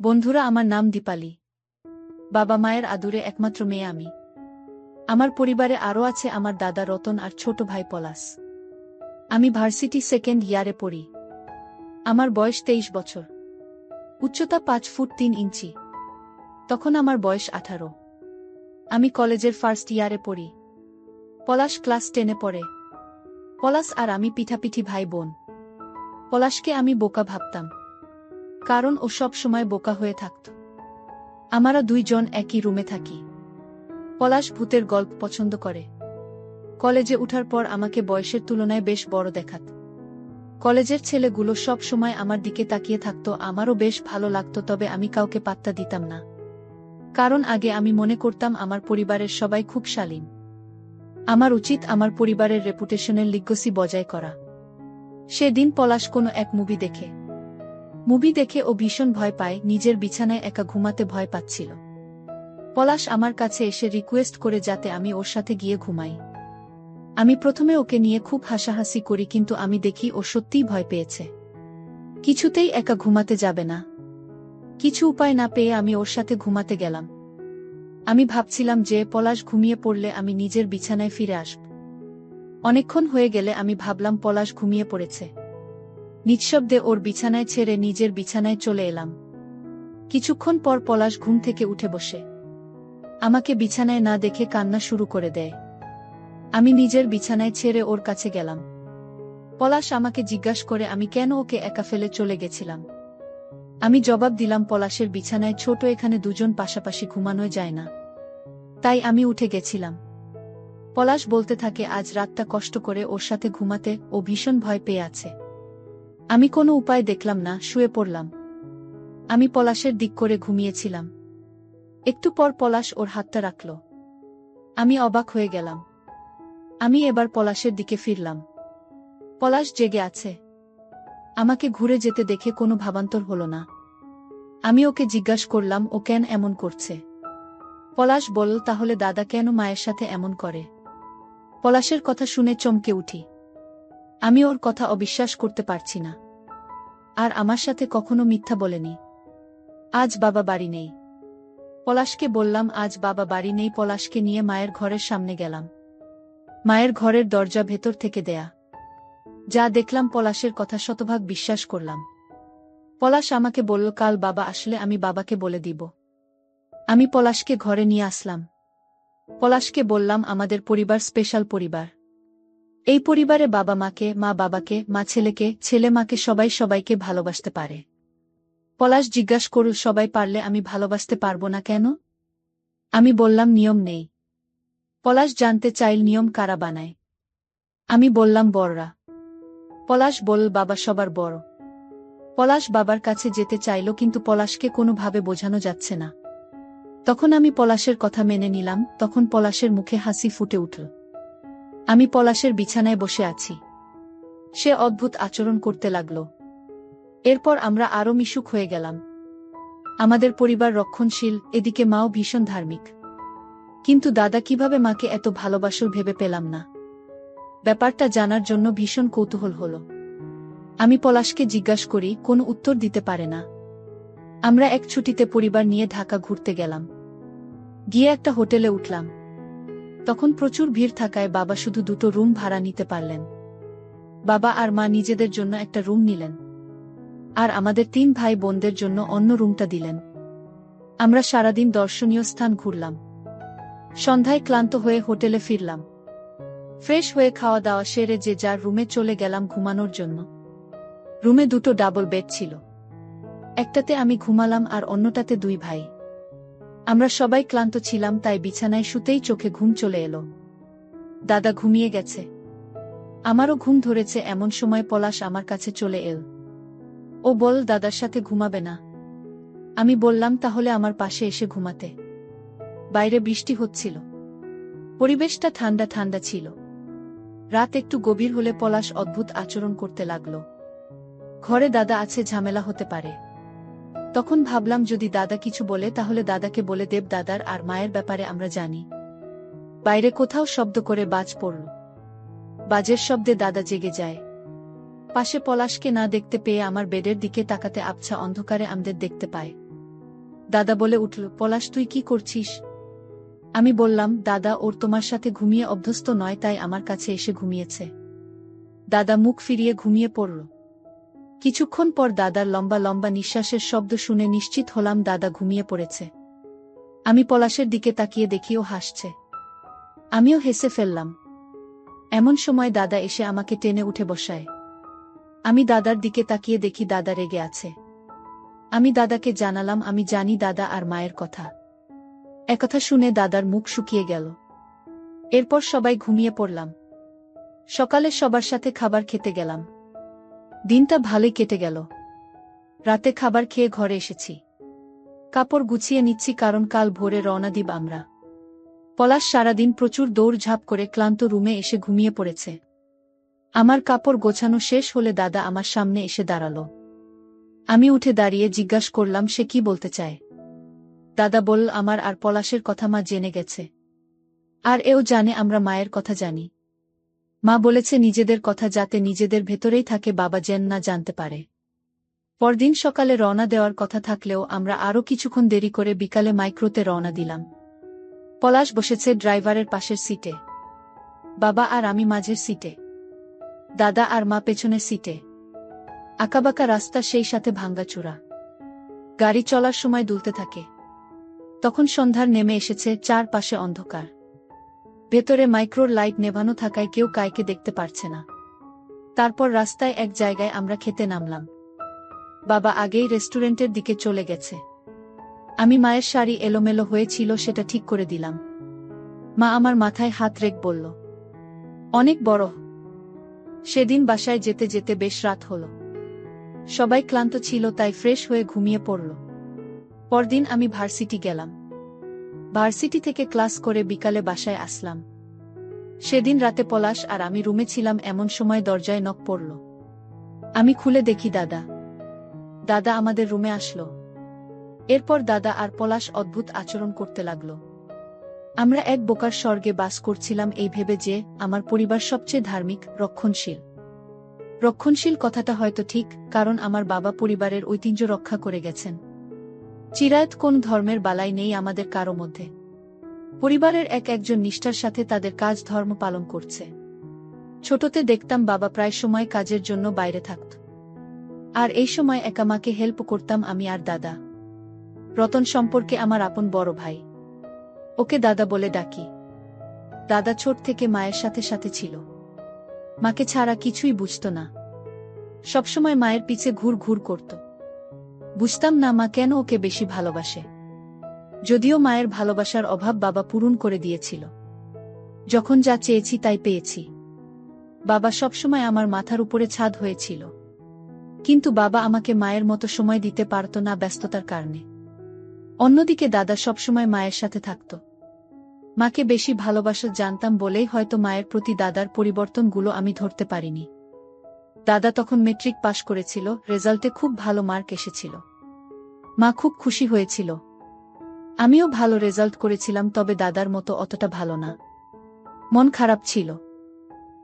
বন্ধুরা, আমার নাম দীপালি। বাবা মায়ের আদুরে একমাত্র মেয়ে আমি। আমার পরিবারে আরও আছে আমার দাদা রতন আর ছোট ভাই পলাশ। আমি ভার্সিটি সেকেন্ড ইয়ারে পড়ি। আমার বয়স 23 বছর। উচ্চতা 5 ফুট 3 ইঞ্চি। তখন আমার বয়স 18। আমি কলেজের ফার্স্ট ইয়ারে পড়ি। পলাশ ক্লাস 10-এ পড়ে। পলাশ আর আমি পিঠাপিঠি ভাই বোন। পলাশকে আমি বোকা ভাবতাম, কারণ ও সব সময় বোকা হয়ে থাকত। আমরা দুইজন একই রুমে থাকি। পলাশ ভূতের গল্প পছন্দ করে। কলেজে উঠার পর আমাকে বয়সের তুলনায় বেশ বড় দেখাত। কলেজের ছেলেগুলো সব সময় আমার দিকে তাকিয়ে থাকত, আমারও বেশ ভালো লাগত, তবে আমি কাউকে পাত্তা দিতাম না। কারণ আগে আমি মনে করতাম আমার পরিবারের সবাই খুব শালীন। আমার উচিত আমার পরিবারের রেপুটেশনের লিগ্যাসি বজায় করা। সেদিন পলাশ কোনো এক মুভি দেখে ও ভীষণ ভয় পায়, নিজের বিছানায় একা ঘুমাতে ভয় পাচ্ছিল। পলাশ আমার কাছে এসে রিকোয়েস্ট করে যাতে আমি ওর সাথে গিয়ে ঘুমাই। আমি প্রথমে ওকে নিয়ে খুব হাসাহাসি করি, কিন্তু আমি দেখি ও সত্যিই ভয় পেয়েছে। কিছুতেই একা ঘুমাতে যাবে না। কিছু উপায় না পেয়ে আমি ওর সাথে ঘুমাতে গেলাম। আমি ভাবছিলাম যে পলাশ ঘুমিয়ে পড়লে আমি নিজের বিছানায় ফিরে আসব। অনেকক্ষণ হয়ে গেলে আমি ভাবলাম পলাশ ঘুমিয়ে পড়েছে। নিঃশব্দে ওর বিছানায় ছেড়ে নিজের বিছানায় চলে এলাম। কিছুক্ষণ পর পলাশ ঘুম থেকে উঠে বসে আমাকে বিছানায় না দেখে কান্না শুরু করে দেয়। আমি নিজের বিছানায় ছেড়ে ওর কাছে গেলাম। পলাশ আমাকে জিজ্ঞাসা করে আমি কেন ওকে একা ফেলে চলে গেছিলাম। আমি জবাব দিলাম, পলাশের বিছানায় ছোট, এখানে দুজন পাশাপাশি ঘুমানো যায় না, তাই আমি উঠে গেছিলাম। পলাশ বলতে থাকে আজ রাতটা কষ্ট করে ওর সাথে ঘুমাতে, ও ভীষণ ভয় পেয়ে আছে। আমি কোনো উপায় দেখলাম না, শুয়ে পড়লাম। আমি পলাশের দিক করে ঘুমিয়েছিলাম। একটু পর পলাশ ওর হাতটা রাখল। আমি অবাক হয়ে গেলাম। আমি এবার পলাশের দিকে ফিরলাম। পলাশ জেগে আছে। আমাকে ঘুরে যেতে দেখে কোনো ভাবান্তর হলো না। আমি ওকে জিজ্ঞাসা করলাম ও কেন এমন করছে। পলাশ বলল, তাহলে দাদা কেন মায়ের সাথে এমন করে। পলাশের কথা শুনে চমকে উঠি। আমি ওর কথা অবিশ্বাস করতে পারছি না। আর আমার সাথে কখনো মিথ্যা বলেনি। আজ বাবা বাড়ি নেই। পলাশকে বললাম আজ বাবা বাড়ি নেই। পলাশকে নিয়ে মায়ের ঘরের সামনে গেলাম। মায়ের ঘরের দরজা ভেতর থেকে দেয়া। যা দেখলাম পলাশের কথা শতভাগ বিশ্বাস করলাম। পলাশ আমাকে বলল কাল বাবা আসলে আমি বাবাকে বলে দিব। আমি পলাশকে ঘরে নিয়ে আসলাম। পলাশকে বললাম আমাদের পরিবার স্পেশাল পরিবার। এই পরিবারে বাবা মাকে, মা বাবাকে, মা ছেলেকে, ছেলে মাকে, সবাই সবাইকে ভালোবাসতে পারে। পলাশ জিজ্ঞাসা করল সবাই পারলে আমি ভালোবাসতে পারবো না কেন। আমি বললাম নিয়ম নেই। পলাশ জানতে চাইল নিয়ম কারা বানায়। আমি বললাম বড়রা। পলাশ বলল বাবা সবার বড়। পলাশ বাবার কাছে যেতে চাইল, কিন্তু পলাশকে কোনোভাবে বোঝানো যাচ্ছে না। তখন আমি পলাশের কথা মেনে নিলাম। তখন পলাশের মুখে হাসি ফুটে উঠল। আমি পলাশের বিছানায় বসে আছি। সে অদ্ভুত আচরণ করতে লাগল। এরপর আমরা আরও মিশুক হয়ে গেলাম। আমাদের পরিবার রক্ষণশীল, এদিকে মাও ভীষণ ধার্মিক। কিন্তু দাদা কিভাবে মাকে এত ভালোবাসল ভেবে পেলাম না। ব্যাপারটা জানার জন্য ভীষণ কৌতূহল হলো। আমি পলাশকে জিজ্ঞাসা করি, কোনো উত্তর দিতে পারে না। আমরা এক ছুটিতে পরিবার নিয়ে ঢাকা ঘুরতে গেলাম। গিয়ে একটা হোটেলে উঠলাম। তখন প্রচুর ভিড় থাকায় বাবা শুধু 2টো রুম ভাড়া নিতে পারলেন। বাবা আর মা নিজেদের জন্য একটা রুম নিলেন, আর আমাদের 3 ভাই বোনদের জন্য অন্য রুমটা দিলেন। আমরা সারাদিন দর্শনীয় স্থান ঘুরলাম। সন্ধ্যায় ক্লান্ত হয়ে হোটেলে ফিরলাম। ফ্রেশ হয়ে খাওয়া দাওয়া সেরে যে যার রুমে চলে গেলাম ঘুমানোর জন্য। রুমে 2টো ডাবল বেড ছিল। একটাতে আমি ঘুমালাম আর অন্যটাতে 2 ভাই। আমরা সবাই ক্লান্ত ছিলাম, তাই বিছানায় শুতেই চোখে ঘুম চলে এলো। দাদা ঘুমিয়ে গেছে। আমারও ঘুম ধরেছে। এমন সময় পলাশ আমার কাছে চলে এল। ও বল দাদার সাথে ঘুমাবে না। আমি বললাম তাহলে আমার পাশে এসে ঘুমাতে। বাইরে বৃষ্টি হচ্ছিল। পরিবেশটা ঠান্ডা ঠান্ডা ছিল। রাত একটু গভীর হলে পলাশ অদ্ভুত আচরণ করতে লাগলো। ঘরে দাদা আছে, ঝামেলা হতে পারে। তখন ভাবলাম যদি দাদা কিছু বলে তাহলে দাদাকে বলে দেব দাদার আর মায়ের ব্যাপারে আমরা জানি। বাইরে কোথাও শব্দ করে বাজ পড়ল। বাজের শব্দে দাদা জেগে যায়। পাশে পলাশকে না দেখতে পেয়ে আমার বেডের দিকে তাকাতে আবছা অন্ধকারে আমাদের দেখতে পায়। দাদা বলে উঠল, পলাশ তুই কি করছিস? আমি বললাম, দাদা ওর তোমার সাথে ঘুমিয়ে অভ্যস্ত নয়, তাই আমার কাছে এসে ঘুমিয়েছে। দাদা মুখ ফিরিয়ে ঘুমিয়ে পড়ল। কিছুক্ষণ পর দাদার লম্বা লম্বা নিঃশ্বাসের শব্দ শুনে নিশ্চিত হলাম দাদা ঘুমিয়ে পড়েছে। আমি পলাশের দিকে তাকিয়ে দেখি ও হাসছে। আমিও হেসে ফেললাম। এমন সময় দাদা এসে আমাকে টেনে উঠে বসায়। আমি দাদার দিকে তাকিয়ে দেখি দাদা রেগে আছে। আমি দাদাকে জানালাম আমি জানি দাদা আর মায়ের কথা। একথা শুনে দাদার মুখ শুকিয়ে গেল। এরপর সবাই ঘুমিয়ে পড়লাম। সকালে সবার সাথে খাবার খেতে গেলাম। দিনটা ভালোই কেটে গেল। রাতে খাবার খেয়ে ঘরে এসেছি। কাপড় গুছিয়ে নিচ্ছি, কারণ কাল ভোরে রওনা দিব আমরা। পলাশ সারাদিন প্রচুর দৌড়ঝাঁপ করে ক্লান্ত রুমে এসে ঘুমিয়ে পড়েছে। আমার কাপড় গোছানো শেষ হলে দাদা আমার সামনে এসে দাঁড়ালো। আমি উঠে দাঁড়িয়ে জিজ্ঞাসা করলাম সে কি বলতে চায়। দাদা বলল, আমার আর পলাশের কথা মা জেনে গেছে। আর এও জানে আমরা মায়ের কথা জানি। মা বলেছে নিজেদের কথা যাতে নিজেদের ভেতরেই থাকে, বাবা যেন না জানতে পারে। পরদিন সকালে রওনা দেওয়ার কথা থাকলেও আমরা আরও কিছুক্ষণ দেরি করে বিকালে মাইক্রোতে রওনা দিলাম। পলাশ বসেছে ড্রাইভারের পাশের সিটে, বাবা আর আমি মাঝের সিটে, দাদা আর মা পেছনের সিটে। আঁকাবাঁকা রাস্তা, সেই সাথে ভাঙ্গাচূড়া। গাড়ি চলার সময় দুলতে থাকে। তখন সন্ধ্যার নেমে এসেছে, চারপাশে অন্ধকার। ভেতরে মাইক্রোর লাইট নেভানো থাকায় কেউ কাউকে দেখতে পারছে না। তারপর রাস্তায় এক জায়গায় আমরা খেতে নামলাম। বাবা আগেই রেস্টুরেন্টের দিকে চলে গেছে। আমি মায়ের শাড়ি এলোমেলো হয়েছিল সেটা ঠিক করে দিলাম। মা আমার মাথায় হাত রেখে বলল, অনেক বড়। সেদিন বাসায় যেতে যেতে বেশ রাত হলো। সবাই ক্লান্ত ছিল, তাই ফ্রেশ হয়ে ঘুমিয়ে পড়ল। পরদিন আমি ভার্সিটি গেলাম। ভার্সিটি থেকে ক্লাস করে বিকালে বাসায় আসলাম। সেদিন রাতে পলাশ আর আমি রুমে ছিলাম, এমন সময় দরজায় নক পড়ল। আমি খুলে দেখি দাদা। দাদা আমাদের রুমে আসলো। এরপর দাদা আর পলাশ অদ্ভুত আচরণ করতে লাগল। আমরা এক বোকার স্বর্গে বাস করছিলাম এই ভেবে যে আমার পরিবার সবচেয়ে ধার্মিক, রক্ষণশীল। রক্ষণশীল কথাটা হয়তো ঠিক, কারণ আমার বাবা পরিবারের ঐতিহ্য রক্ষা করে গেছেন। চিরায়ত কোন ধর্মের বালাই নেই আমাদের কারো মধ্যে। পরিবারের একজন নিষ্ঠার সাথে তাদের কাজ ধর্ম পালন করছে। ছোটতে দেখতাম বাবা প্রায় সময় কাজের জন্য বাইরে থাকত, আর এই সময় একা মাকে হেল্প করতাম আমি আর দাদা। রতন সম্পর্কে আমার আপন বড় ভাই, ওকে দাদা বলে ডাকি। দাদা ছোট থেকে মায়ের সাথে সাথে ছিল। মাকে ছাড়া কিছুই বুঝত না। সবসময় মায়ের পিছে ঘুর ঘুর করত। বুঝতাম না মা কেন ওকে বেশি ভালোবাসে, যদিও মায়ের ভালোবাসার অভাব বাবা পূরণ করে দিয়েছিল। যখন যা চেয়েছি তাই পেয়েছি। বাবা সবসময় আমার মাথার উপরে ছাদ হয়েছিল, কিন্তু বাবা আমাকে মায়ের মতো সময় দিতে পারত না ব্যস্ততার কারণে। অন্যদিকে দাদা সবসময় মায়ের সাথে থাকত। মাকে বেশি ভালোবাসা জানতাম বলেই হয়তো মায়ের প্রতি দাদার পরিবর্তনগুলো আমি ধরতে পারিনি। দাদা তখন মেট্রিক পাশ করেছিল, রেজাল্টে খুব ভালো মার্ক এসেছিল। মা খুব খুশি হয়েছিল। আমিও ভালো রেজাল্ট করেছিলাম, তবে দাদার মতো অতটা ভালো না। মন খারাপ ছিল।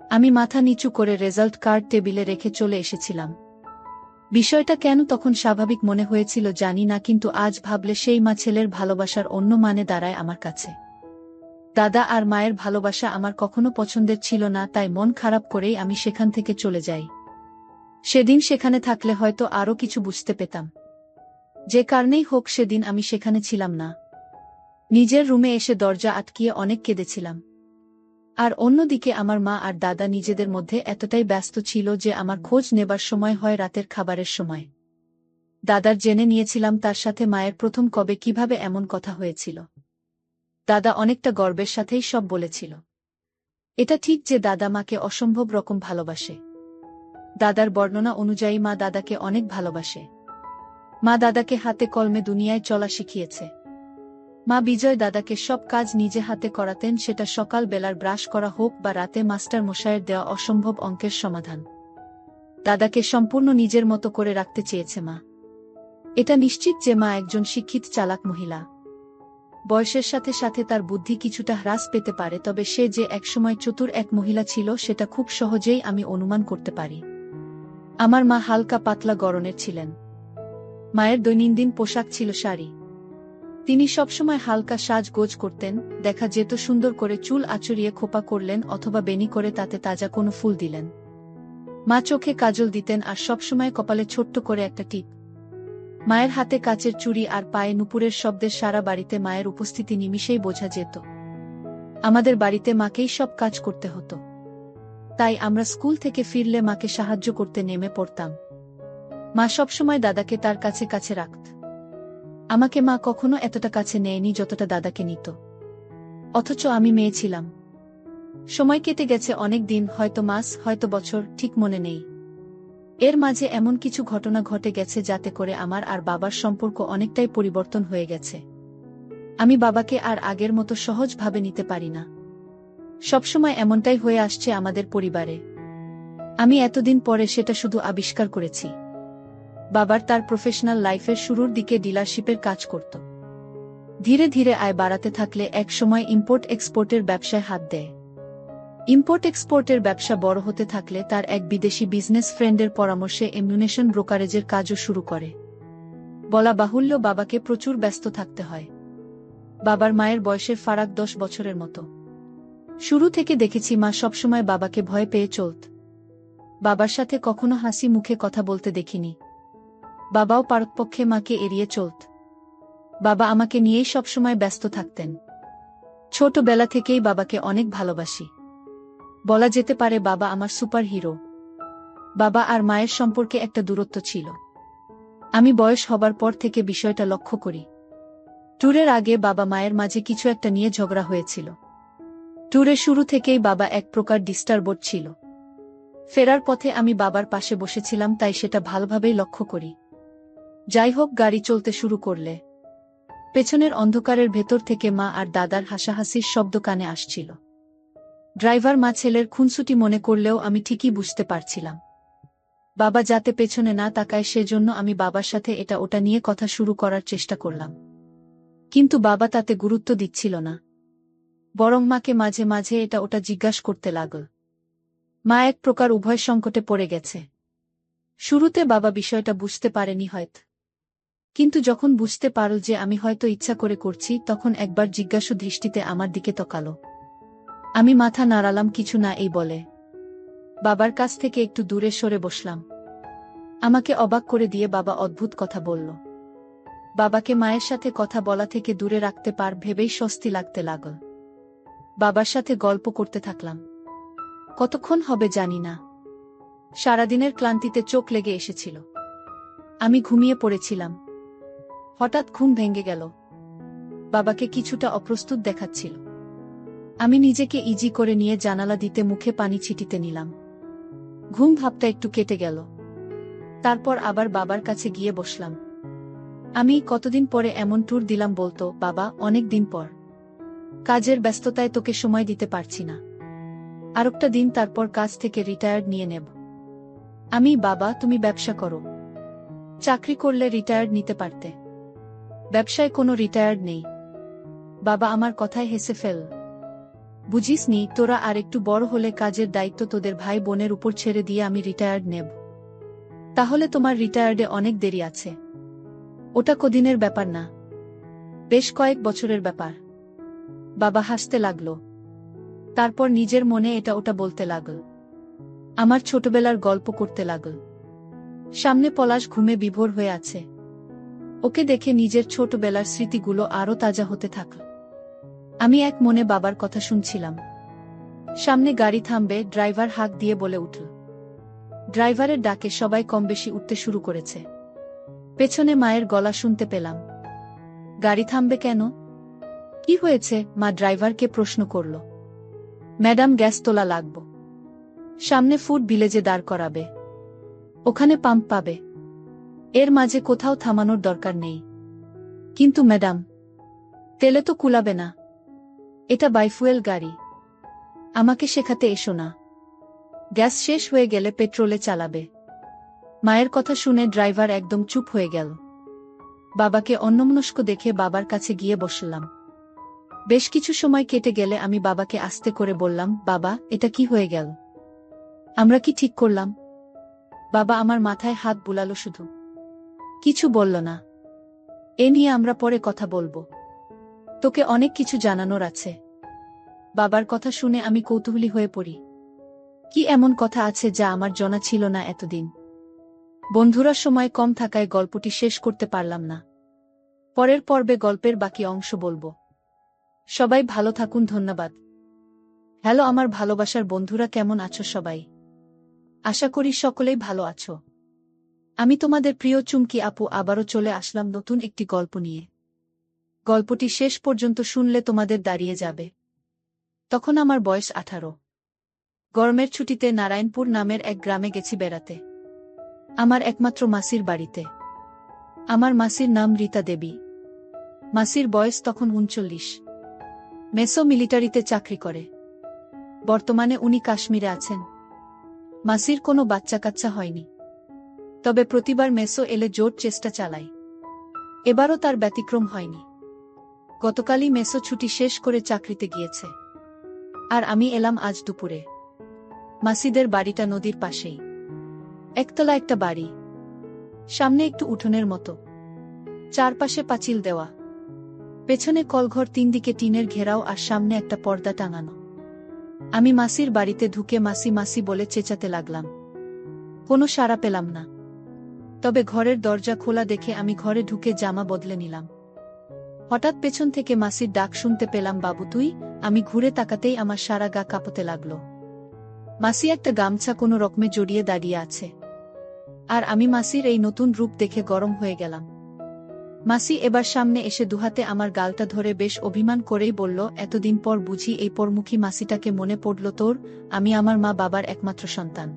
আমি মাথা নিচু করে রেজাল্ট কার্ড টেবিলে রেখে চলে এসেছিলাম। বিষয়টা কেন তখন স্বাভাবিক মনে হয়েছিল জানি না, কিন্তু আজ ভাবলে সেই মা ছেলের ভালোবাসার অন্য মানে দাঁড়ায় আমার কাছে। দাদা আর মায়ের ভালোবাসা আমার কখনো পছন্দের ছিল না, তাই মন খারাপ করেই আমি সেখান থেকে চলে যাই। সেদিন সেখানে থাকলে হয়তো আরও কিছু বুঝতে পেতাম। যে কারণেই হোক সেদিন আমি সেখানে ছিলাম না। নিজের রুমে এসে দরজা আটকিয়ে অনেক কেঁদেছিলাম। আর অন্যদিকে আমার মা আর দাদা নিজেদের মধ্যে এতটাই ব্যস্ত ছিল যে আমার খোঁজ নেবার সময় হয় রাতের খাবারের সময়। দাদার জেনে নিয়েছিলাম তার সাথে মায়ের প্রথম কবে কিভাবে এমন কথা হয়েছিল। দাদা অনেকটা গর্বের সাথেই সব বলেছিল। এটা ঠিক যে দাদা মাকে অসম্ভব রকম ভালোবাসে। দাদার বর্ণনা অনুযায়ী মা দাদাকে অনেক ভালোবাসে। মা দাদাকে হাতে কলমে দুনিয়ায় চলা শিখিয়েছে। মা বিজয় দাদাকে সব কাজ নিজে হাতে করাতেন, সেটা সকাল বেলার ব্রাশ করা হোক বা রাতে মাস্টার মশায়ের দেওয়া অসম্ভব অঙ্কের সমাধান। দাদাকে সম্পূর্ণ নিজের মতো করে রাখতে চেয়েছে মা। এটা নিশ্চিত যে মা একজন শিক্ষিত চালাক মহিলা। বয়সের সাথে সাথে তার বুদ্ধি কিছুটা হ্রাস পেতে পারে, তবে সে যে একসময় চতুর এক মহিলা ছিল সেটা খুব সহজেই আমি অনুমান করতে পারি। আমার মা হালকা পাতলা গড়নের ছিলেন। মায়ের দৈনন্দিন পোশাক ছিল শাড়ি। তিনি সবসময় হালকা সাজগোজ করতেন, দেখা যেত সুন্দর করে চুল আঁচড়িয়ে খোপা করলেন অথবা বেনি করে তাতে তাজা কোনো ফুল দিলেন। মা চোখে কাজল দিতেন আর সবসময় কপালে ছোট্ট করে একটা টিপ। মায়ের হাতে কাচের চুড়ি আর পায়ে নুপুরের শব্দের সারা বাড়িতে মায়ের উপস্থিতি নিমিষেই বোঝা যেত। আমাদের বাড়িতে মাকেই সব কাজ করতে হতো, তাই আমরা স্কুল থেকে ফিরলে মাকে সাহায্য করতে নেমে পড়তাম। মা সবসময় দাদাকে তার কাছে কাছে রাখত। আমাকে মা কখনো এতটা কাছে নেয়নি যতটা দাদাকে নিত। অথচ আমি মেয়ে ছিলাম। সময় কেটে গেছে অনেক দিন, হয়তো মাস, হয়তো বছর, ঠিক মনে নেই। এর মাঝে এমন কিছু ঘটনা ঘটে গেছে যাতে করে আমার আর বাবার সম্পর্ক অনেকটাই পরিবর্তন হয়ে গেছে। আমি বাবাকে আর আগের মতো সহজভাবে নিতে পারি না। সবসময় এমনটাই হয়ে আসছে আমাদের পরিবারে। আমি এতদিন পরে সেটা শুধু আবিষ্কার করেছি। বাবার তার প্রফেশনাল লাইফের শুরুর দিকে ডিলারশিপের কাজ করত। ধীরে ধীরে আয় বাড়াতে থাকলে এক সময় ইম্পোর্ট এক্সপোর্টের ব্যবসায় হাত দেয়। ইম্পোর্ট এক্সপোর্টের ব্যবসা বড় হতে থাকলে তার এক বিদেশি বিজনেস ফ্রেন্ডের পরামর্শে এমুনেশন ব্রোকারেজের কাজও শুরু করে। বলা বাহুল্য, বাবাকে প্রচুর ব্যস্ত থাকতে হয়। বাবার মায়ের বয়সের ফারাক 10 বছরের মতো। শুরু থেকে দেখেছি মা সবসময় বাবাকে ভয় পেয়ে চলত। বাবার সাথে কখনো হাসি মুখে কথা বলতে দেখিনি। বাবাও পারতপক্ষে মাকে এড়িয়ে চলত। বাবা আমাকে নিয়েই সবসময় ব্যস্ত থাকতেন। ছোটবেলা থেকেই বাবাকে অনেক ভালোবাসি। বলা যেতে পারে বাবা আমার সুপার হিরো। বাবা আর মায়ের সম্পর্কে একটা দূরত্ব ছিল। আমি বয়স হবার পর থেকে বিষয়টা লক্ষ্য করি। ট্যুরের আগে বাবা মায়ের মাঝে কিছু একটা নিয়ে ঝগড়া হয়েছিল। ট্যুরের শুরু থেকেই বাবা এক প্রকার ডিস্টার্বড ছিল। ফেরার পথে আমি বাবার পাশে বসেছিলাম, তাই সেটা ভালোভাবেই লক্ষ্য করি। যাই হোক, গাড়ি চলতে শুরু করলে পেছনের অন্ধকারের ভেতর থেকে মা আর দাদার হাসাহাসির শব্দ কানে আসছিল। ড্রাইভার মা ছেলের খুনসুটি মনে করলেও আমি ঠিকই বুঝতে পারছিলাম বাবা যাতে পেছনে না তাকায়, সেজন্য আমি বাবার সাথে এটা ওটা নিয়ে কথা শুরু করার চেষ্টা করলাম। কিন্তু বাবা তাতে গুরুত্ব দিচ্ছিল না, বরং মাকে মাঝে মাঝে এটা ওটা জিজ্ঞাসা করতে লাগল। মা এক প্রকার উভয় সংকটে পড়ে গেছে। শুরুতে বাবা বিষয়টা বুঝতে পারেনি হয়তো, কিন্তু যখন বুঝতে পারল যে আমি হয়তো ইচ্ছা করে করছি, তখন একবার জিজ্ঞাসু দৃষ্টিতে আমার দিকে তাকালো। আমি মাথা নাড়ালাম, কিছু না এই বলে বাবার কাছ থেকে একটু দূরে সরে বসলাম। আমাকে অবাক করে দিয়ে বাবা অদ্ভুত কথা বলল। বাবাকে মায়ের সাথে কথা বলা থেকে দূরে রাখতে পার ভেবেই স্বস্তি লাগতে লাগল। বাবার সাথে গল্প করতে থাকলাম। কতক্ষণ হবে জানি না। সারাদিনের ক্লান্তিতে চোখ লেগে এসেছিল। আমি ঘুমিয়ে পড়েছিলাম। হঠাৎ ঘুম ভেঙে গেল। বাবাকে কিছুটা অপ্রস্তুত দেখাচ্ছিল। আমি নিজেকে ইজি করে নিয়ে জানালা দিতে মুখে পানি ছিটিতে নিলাম। ঘুম ভাবটা একটু কেটে গেল। তারপর আবার বাবার কাছে গিয়ে বসলাম। আমি কতদিন পরে এমন ট্যুর দিলাম বলতো বাবা, অনেক দিন পর। কাজের ব্যস্ততায় তোকে সময় দিতে পারছি না। আরেকটা দিন, তারপর কাজ থেকে রিটায়ার্ড নিয়ে নেব। আমি, বাবা তুমি ব্যবসা করো। চাকরি করলে রিটায়ার্ড নিতে পারতে। ব্যবসায় কোনো রিটায়ার্ড নেই। বাবা আমার কথায় হেসে ফেল। বুঝিসনি, তোরা আর একটু বড় হলে কাজের দায়িত্ব তোদের ভাই বোনের উপর ছেড়ে দিয়ে আমি রিটায়ার্ড নেব। তাহলে তোমার রিটায়ার্ডে অনেক দেরি আছে। ওটা কদিনের ব্যাপার না, বেশ কয়েক বছরের ব্যাপার। বাবা হাসতে লাগল। তারপর নিজের মনে এটা ওটা বলতে লাগল। আমার ছোটবেলার গল্প করতে লাগল। সামনে পলাশ ঘুমে বিভোর হয়ে আছে। ওকে দেখে নিজের ছোটবেলার স্মৃতিগুলো আরও তাজা হতে থাকল। আমি এক মনে বাবার কথা শুনছিলাম। সামনে গাড়ি থামবে, ড্রাইভার হাঁক দিয়ে বলে উঠল। ড্রাইভারের ডাকে সবাই কমবেশি উঠতে শুরু করেছে। পেছনে মায়ের গলা শুনতে পেলাম। গাড়ি থামবে কেন? কি হয়েছে? মা ড্রাইভারকে প্রশ্ন করল। ম্যাডাম, গ্যাস তোলা লাগব। সামনে ফুড ভিলেজে দাঁড় করাবে। ওখানে পাম্প পাবে। এর মাঝে কোথাও থামানোর দরকার নেই। কিন্তু ম্যাডাম, তেলে তো কুলাবে না। এটা বাইফুয়েল গাড়ি। আমাকে শেখাতে এসো না। গ্যাস শেষ হয়ে গেলে পেট্রোলে চালাবে। মায়ের কথা শুনে ড্রাইভার একদম চুপ হয়ে গেল। বাবাকে অন্যমনস্ক দেখে বাবার কাছে গিয়ে বসলাম। বেশ কিছু সময় কেটে গেলে আমি বাবাকে আস্তে করে বললাম, বাবা এটা কি হয়ে গেল? আমরা কি ঠিক করলাম? বাবা আমার মাথায় হাত বুলালো, শুধু কিছু বলল না। এ নিয়ে আমরা পরে কথা বলবো। তোকে অনেক কিছু জানানোর আছে। বাবার কথা শুনে আমি কৌতূহলী হয়ে পড়ি। কি এমন কথা আছে যা আমার জানা ছিল না এতদিন? বন্ধুরা সময় কম থাকায় গল্পটি শেষ করতে পারলাম না। পরের পর্বে গল্পের বাকি অংশ বলবো। সবাই ভালো থাকুন, ধন্যবাদ। হ্যালো আমার ভালোবাসার বন্ধুরা, কেমন আছো সবাই? আশা করি সকলেই ভালো আছো। আমি তোমাদের প্রিয় চুমকি আপু আবারও চলে আসলাম নতুন একটি গল্প নিয়ে। গল্পটি শেষ পর্যন্ত শুনলে তোমাদের দাঁড়িয়ে যাবে। তখন আমার বয়স 18। গরমের ছুটিতে নারায়ণপুর নামের এক গ্রামে গেছি বেড়াতে, আমার একমাত্র মাসির বাড়িতে। আমার মাসির নাম রীতা দেবী। মাসির বয়স তখন 39। মেসো মিলিটারিতে চাকরি করে। বর্তমানে উনি কাশ্মীরে আছেন। মাসির কোনো বাচ্চা কাচ্চা হয়নি, তবে প্রতিবার মেসো এলে জোর চেষ্টা চালায়। এবারও তার ব্যতিক্রম হয়নি। গতকালই মেসো ছুটি শেষ করে চাকরিতে গিয়েছে, আর আমি এলাম আজ দুপুরে। মাসিদের বাড়িটা নদীর পাশেই। একতলা একটা বাড়ি, সামনে একটু উঠোনের মতো, চারপাশে পাঁচিল দেওয়া, পেছনে কলঘর, 3 দিকে টিনের ঘেরাও, আর সামনে একটা পর্দা টাঙানো। আমি মাসির বাড়িতে ঢুকে মাসি মাসি বলে চেঁচাতে লাগলাম। কোনো সাড়া পেলাম না। তবে ঘরের দরজা খোলা দেখে আমি ঘরে ঢুকে জামা বদলে নিলাম। হঠাৎ পেছন থেকে মাসির ডাক শুনতে পেলাম, বাবু তুই? আমি ঘুরে তাকাতেই আমার সারা গা কাঁপতে লাগলো। মাসি একটা গামছা কোনো রকমে জড়িয়ে দাঁড়িয়ে আছে, আর আমি মাসির এই নতুন রূপ দেখে গরম হয়ে গেলাম। মাসি এবার সামনে এসে দুহাতে আমার গালটা ধরে বেশ অভিমান করেই বলল, এতদিন পর বুঝি এই পরমুখী মাসিটাকে মনে পড়ল তোর? আমি আমার মা বাবার একমাত্র সন্তান।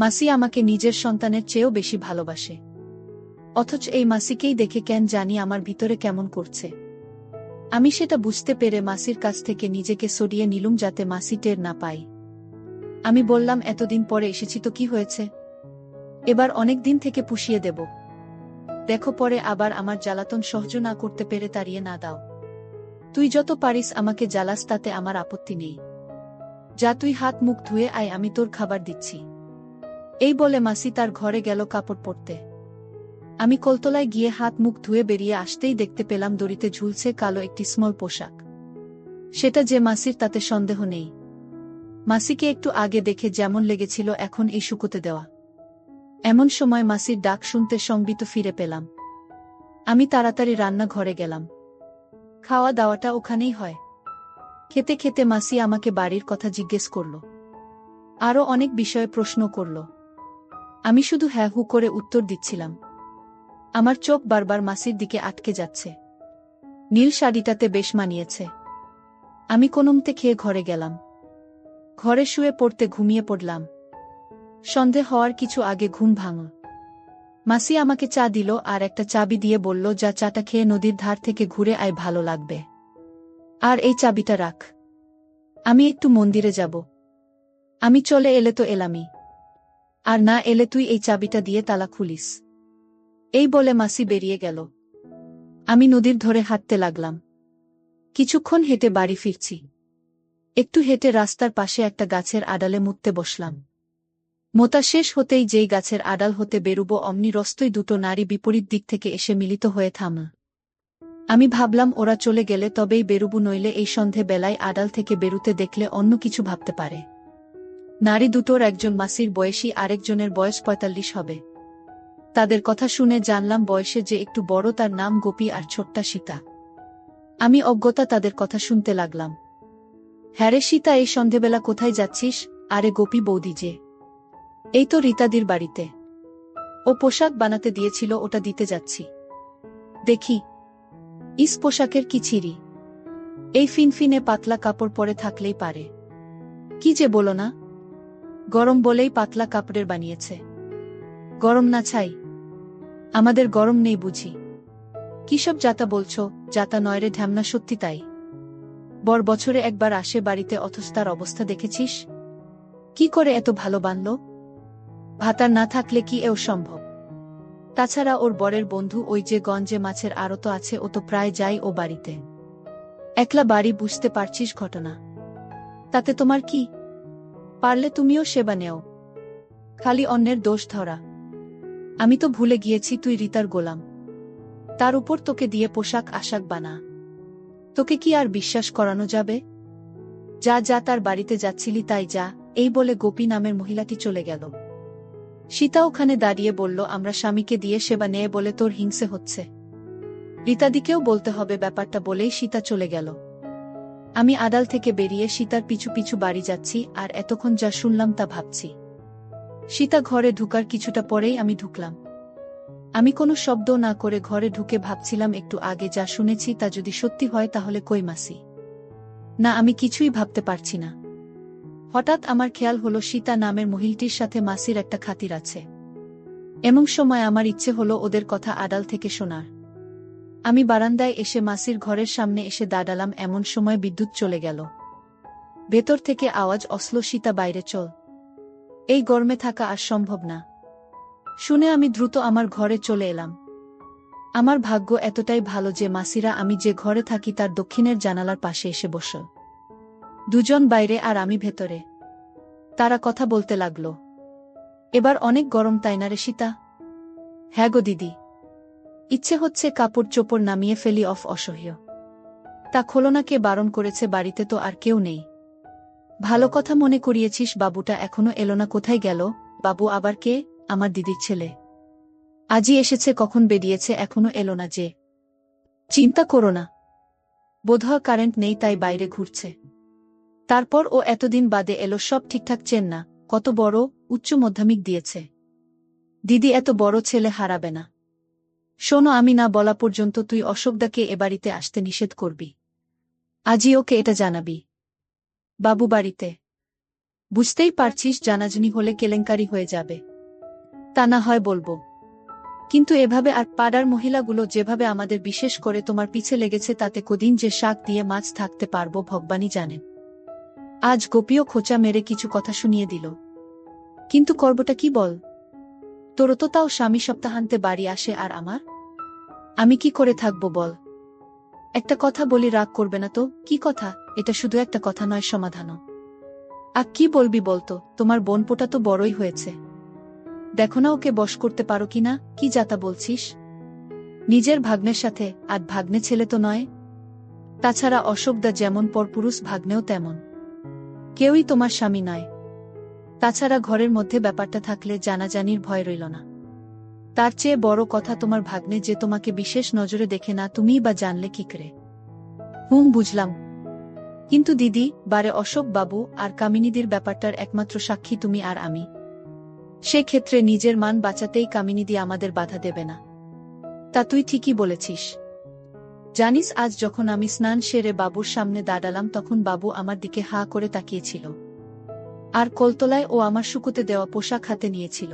মাসি আমাকে নিজের সন্তানের চেয়েও বেশি ভালোবাসে, অথচ এই মাসিকেই দেখে কেন জানি আমার ভিতরে কেমন করছে। আমি সেটা বুঝতে পেরে মাসির কাছ থেকে নিজেকে সরিয়ে নিলুম যাতে মাসি টের না পাই। আমি বললাম, এতদিন পরে এসেছি তো কি হয়েছে? এবার অনেক দিন থেকে পুষিয়ে দেব। দেখো পরে আবার আমার জ্বালাতন সহ্য না করতে পেরে তাড়িয়ে না দাও। তুই যত পারিস আমাকে জ্বালাস, তাতে আমার আপত্তি নেই। যা তুই হাত মুখ ধুয়ে আয়, আমি তোর খাবার দিচ্ছি। এই বলে মাসি তার ঘরে গেল কাপড় পরতে। আমি কলতলায় গিয়ে হাত মুখ ধুয়ে বেরিয়ে আসতেই দেখতে পেলাম দড়িতে ঝুলছে কালো একটি স্মল পোশাক। সেটা যে মাসির তাতে সন্দেহ নেই। মাসিকে একটু আগে দেখে যেমন লেগেছিল এখন এই শুকোতে দেওয়া। এমন সময় মাসির ডাক শুনতে সংবিত ফিরে পেলাম। আমি তাড়াতাড়ি রান্নাঘরে গেলাম। খাওয়া দাওয়াটা ওখানেই হয়। খেতে খেতে মাসি আমাকে বাড়ির কথা জিজ্ঞেস করল, আরও অনেক বিষয়ে প্রশ্ন করল। আমি শুধু হ্যাঁ হু করে উত্তর দিচ্ছিলাম। আমার চোখ বারবার মাসির দিকে আটকে যাচ্ছে। নীল শাড়িটাতে বেশ মানিয়েছে। আমি কোনোমতে খেয়ে ঘরে গেলাম। ঘরে শুয়ে পড়তে ঘুমিয়ে পড়লাম। সন্ধে হওয়ার কিছু আগে ঘুম ভাঙল। মাসি আমাকে চা দিল আর একটা চাবি দিয়ে বলল, যা চাটা খেয়ে নদীর ধার থেকে ঘুরে আয়, ভালো লাগবে। আর এই চাবিটা রাখ, আমি একটু মন্দিরে যাব। আমি চলে এলে তো এলামই, আর না এলে তুই এই চাবিটা দিয়ে তালা খুলিস। এই বলে মাসি বেরিয়ে গেল। আমি নদীর ধরে হাঁটতে লাগলাম। কিছুক্ষণ হেঁটে বাড়ি ফিরছি। একটু হেঁটে রাস্তার পাশে একটা গাছের আড়ালে মুততে বসলাম। মোতা শেষ হতেই যেই গাছের আড়াল হতে বেরুবো অমনি রস্তই দুটো নারী বিপরীত দিক থেকে এসে মিলিত হয়ে থামল। আমি ভাবলাম ওরা চলে গেলে তবেই বেরুবো, নইলে এই সন্ধে বেলায় আড়াল থেকে বেরুতে দেখলে অন্য কিছু ভাবতে পারে। নারী দুটোর একজন মাসির বয়সী, আরেকজনের বয়স 45 হবে। তাদের কথা শুনে জানলাম বয়সে যে একটু বড়, তার নাম গোপী আর ছোট্টা সীতা। আমি অজ্ঞতা তাদের কথা শুনতে লাগলাম। হ্যাঁ রে সীতা, এই সন্ধেবেলা কোথায় যাচ্ছিস? আরে গোপী বৌদি যে। এই তো রীতাদির বাড়িতে। ও পোশাক বানাতে দিয়েছিল, ওটা দিতে যাচ্ছি। দেখি। ইস, পোশাকের কি ছিরি! এই ফিনফিনে পাতলা কাপড় পরে থাকলেই পারে। কি যে বলো না, গরম বলেই পাতলা কাপড়ের বানিয়েছে। গরম না ছাই? আমাদের গরম নেই বুঝি? কিসব যাতা বলছো? যাতা নয় রে ঢ্যামনা, সত্যি তাই। বর বছরে একবার আসে বাড়িতে, অথচ তার অবস্থা দেখেছিস? কি করে এত ভালো বানল? ভাতার না থাকলে কি এও সম্ভব? তাছাড়া ওর বরের বন্ধু ওই যে গঞ্জে মাছের আড়ত আছে, ও তো প্রায় যাই ও বাড়িতে। একলা বাড়ি, বুঝতে পারছিস ঘটনা। তাতে তোমার কি? পারলে তুমিও সেবা নেও, খালি অন্যের দোষ ধরা। আমি তো ভুলে গিয়েছি তুই রীতার গোলাম। তার উপর তোকে দিয়ে পোশাক আশাক বানা। তোকে কি আর বিশ্বাস করানো যাবে? যা যা, তার বাড়িতে যাচ্ছিলি তাই যা। এই বলে গোপী নামের মহিলাটি চলে গেল। সীতা ওখানে দাঁড়িয়ে বলল, আমরা স্বামীকে দিয়ে সেবা নেয় বলে তোর হিংসে হচ্ছে। রীতাদিকেও বলতে হবে ব্যাপারটা, বলেই সীতা চলে গেল। আমি আড়াল থেকে বেরিয়ে সীতার পিছু পিছু বাড়ি যাচ্ছি, আর এতক্ষণ যা শুনলাম তা ভাবছি। সীতা ঘরে ঢুকার কিছুটা পরেই আমি ঢুকলাম। আমি কোনো শব্দ না করে ঘরে ঢুকে ভাবছিলাম, একটু আগে যা শুনেছি তা যদি সত্যি হয় তাহলে কই মাসি? না, আমি কিছুই ভাবতে পারছি না। হঠাৎ আমার খেয়াল হলো সীতা নামের মহিলাটির সাথে মাসির একটা খাতির আছে। এমন সময় আমার ইচ্ছে হলো ওদের কথা আড়াল থেকে শোনার। আমি বারান্দায় এসে মাসির ঘরের সামনে এসে দাঁড়ালাম। এমন সময় বিদ্যুৎ চলে গেল। ভেতর থেকে আওয়াজ আসলো, সীতা বাইরে চল, এই গরমে থাকা আর সম্ভব না। শুনে আমি দ্রুত আমার ঘরে চলে এলাম। আমার ভাগ্য এতটাই ভালো যে মাসিরা আমি যে ঘরে থাকি তার দক্ষিণের জানালার পাশে এসে বসল। দুজন বাইরে আর আমি ভেতরে। তারা কথা বলতে লাগলো। এবার অনেক গরম তাই না রে সীতা? হ্যাঁ গো দিদি, ইচ্ছে হচ্ছে কাপড় চোপড় নামিয়ে ফেলি, অসহ্য। তা খোলো না, কে বারণ করেছে? বাড়িতে তো আর কেউ নেই। ভালো কথা মনে করিয়েছিস, বাবুটা এখনো এলো না, কোথায় গেল? বাবু আবার কে? আমার দিদির ছেলে। আজই এসেছে, কখন বেরিয়েছে, এখনো এলো না যে। চিন্তা করো না, বোধহয় কারেন্ট নেই তাই বাইরে ঘুরছে। তারপর ও এতদিন বাদে এলো, সব ঠিকঠাক চেন না? কত বড় উচ্চ মাধ্যমিক দিয়েছে। দিদি এত বড় ছেলে হারাবে না। শোনো, আমি না বলা পর্যন্ত তুই অশোকদাকে এ বাড়িতে আসতে নিষেধ করবি। আজই ওকে এটা জানাবি। বাবু বাড়িতে। বুঝতেই পারছিস, জানাজানি হলে কেলেঙ্কারি হয়ে যাবে। তা না হয় বলবো, কিন্তু এভাবে আর পাড়ার মহিলাগুলো যেভাবে আমাদের বিশেষ করে তোমার পিছে লেগেছে, তাতে কদিন যে শাক দিয়ে মাছ থাকতে পারবো ভগবানই জানেন। আজ গোপীও খোঁচা মেরে কিছু কথা শুনিয়ে দিল। কিন্তু করবটা কি বল? তোরও তো তাও স্বামী সপ্তাহান্তে বাড়ি আসে, আর আমার? আমি কি করে থাকবো বল? একটা কথা বলি, রাগ করবে না তো? কি কথা? এটা শুধু একটা কথা নয়, সমাধানও। আর কি বলবি বলতো? তোমার বোনপোটা তো বড়ই হয়েছে, দেখো না ওকে বশ করতে পারো কিনা? কি যাতা বলছিস? নিজের ভাগ্নের সাথে? আর ভাগ্নে ছেলে তো নয়। তাছাড়া অশোকদা যেমন পরপুরুষ, ভাগ্নেও তেমন। কেউই তোমার স্বামী নয়। তাছাড়া ঘরের মধ্যে ব্যাপারটা থাকলে জানাজানির ভয় রইল না। তার চেয়ে বড় কথা, তোমার ভাগ্নে যে তোমাকে বিশেষ নজরে দেখে না, তুমিই বা জানলে কি করে? বুঝলাম, কিন্তু দিদি বারে অশোক বাবু আর কামিনীদির ব্যাপারটার একমাত্র সাক্ষী তুমি আর আমি। সে ক্ষেত্রে নিজের মান বাঁচাতেই কামিনীদি আমাদের বাধা দেবে না। তা তুই ঠিকই বলেছিস। জানিস, আজ যখন আমি স্নান সেরে বাবুর সামনে দাঁড়ালাম তখন বাবু আমার দিকে হা করে তাকিয়েছিল, আর কলতলায় ও আমার শুকোতে দেওয়া পোশাক হাতে নিয়েছিল।